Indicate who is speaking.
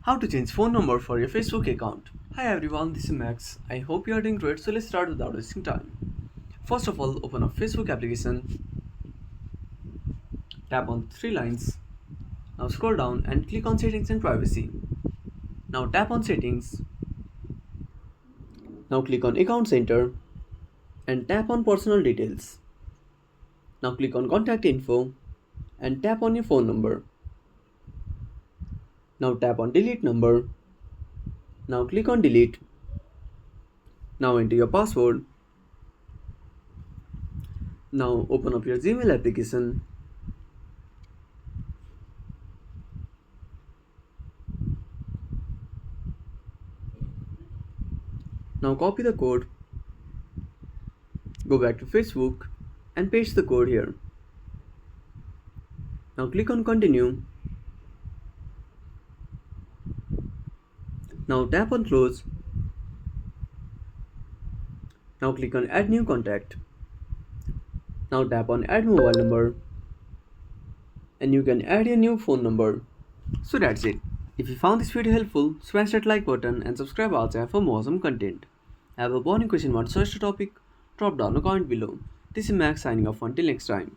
Speaker 1: How to change phone number for your Facebook account. Hi everyone, this is Max. I hope you are doing great, so let's start without wasting time. First of all, open up Facebook application, tap on three lines. Now scroll down and click on settings and privacy. Now tap on settings. Now click on account center and tap on personal details. Now click on contact info and tap on your phone number. Now tap on delete number. Now click on delete. Now enter your password. Now open up your Gmail application. Now copy the code, go back to Facebook and paste the code here. Now click on continue. Now tap on close. Now click on add new contact. Now tap on add mobile number and you can add a new phone number. So that's it. If you found this video helpful, smash that like button and subscribe our channel for more awesome content. Have a burning question, what search the topic? Drop down a comment below. This is Max signing off until next time.